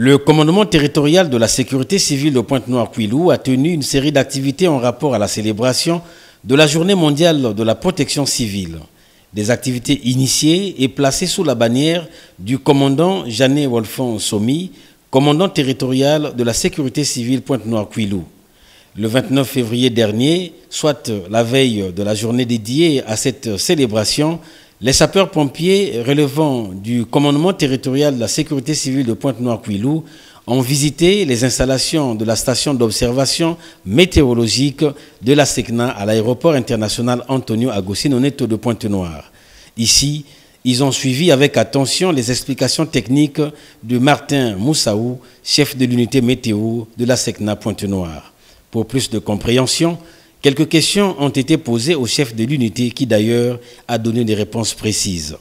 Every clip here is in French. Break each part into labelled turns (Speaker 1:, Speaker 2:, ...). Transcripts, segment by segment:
Speaker 1: Le commandement territorial de la sécurité civile de Pointe-Noire-Quilou a tenu une série d'activités en rapport à la célébration de la Journée mondiale de la protection civile. Des activités initiées et placées sous la bannière du commandant Janet Wolfon Somi, commandant territorial de la sécurité civile Pointe-Noire-Quilou. Le 29 février dernier, soit la veille de la journée dédiée à cette célébration, les sapeurs-pompiers relevant du commandement territorial de la sécurité civile de Pointe-Noire-Quilou ont visité les installations de la station d'observation météorologique de la SECNA à l'aéroport international Antonio Agostinho Neto de Pointe-Noire. Ici, ils ont suivi avec attention les explications techniques de Martin Moussaou, chef de l'unité météo de la SECNA Pointe-Noire. Pour plus de compréhension, quelques questions ont été posées au chef de l'unité qui d'ailleurs a donné des réponses précises.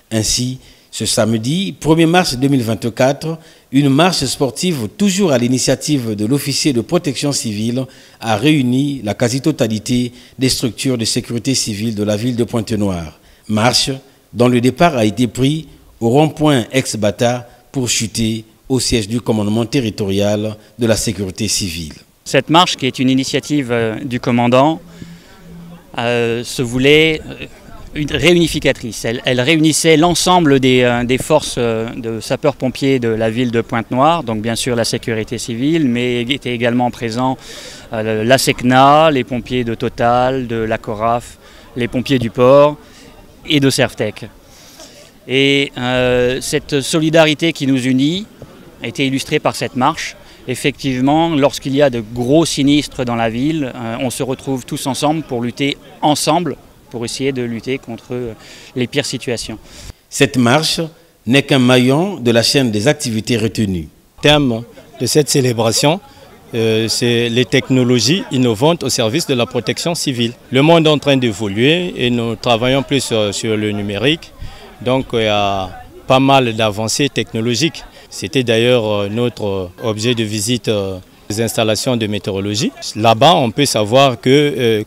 Speaker 1: Ainsi, ce samedi 1er mars 2024, une marche sportive toujours à l'initiative de l'officier de protection civile a réuni la quasi-totalité des structures de sécurité civile de la ville de Pointe-Noire. Marche dont le départ a été pris au rond-point ex-Bata pour chuter au siège du commandement territorial de la sécurité civile.
Speaker 2: Cette marche, qui est une initiative du commandant, se voulait réunificatrice. Elle réunissait l'ensemble des forces de sapeurs-pompiers de la ville de Pointe-Noire, donc bien sûr la sécurité civile, mais était également présent la SECNA, les pompiers de Total, de la Coraf, les pompiers du port et de Servtech. Et cette solidarité qui nous unit a été illustrée par cette marche. Effectivement, lorsqu'il y a de gros sinistres dans la ville, on se retrouve tous ensemble pour lutter ensemble, pour essayer de lutter contre les pires situations.
Speaker 1: Cette marche n'est qu'un maillon de la chaîne des activités retenues.
Speaker 3: Le thème de cette célébration, c'est les technologies innovantes au service de la protection civile. Le monde est en train d'évoluer et nous travaillons plus sur le numérique, donc il y a pas mal d'avancées technologiques. C'était d'ailleurs notre objet de visite des installations de météorologie. Là-bas, on peut savoir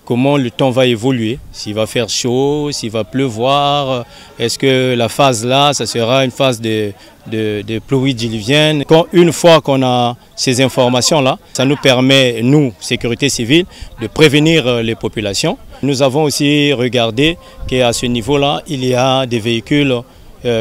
Speaker 3: comment le temps va évoluer, s'il va faire chaud, s'il va pleuvoir, est-ce que la phase là, ça sera une phase de pluie diluvienne. Une fois qu'on a ces informations-là, ça nous permet, nous, sécurité civile, de prévenir les populations. Nous avons aussi regardé qu'à ce niveau-là, il y a des véhicules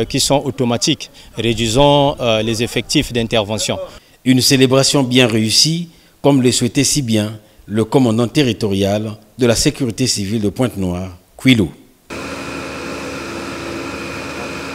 Speaker 3: qui sont automatiques, réduisant les effectifs d'intervention.
Speaker 1: Une célébration bien réussie, comme le souhaitait si bien le commandant territorial de la sécurité civile de Pointe-Noire, Quilou.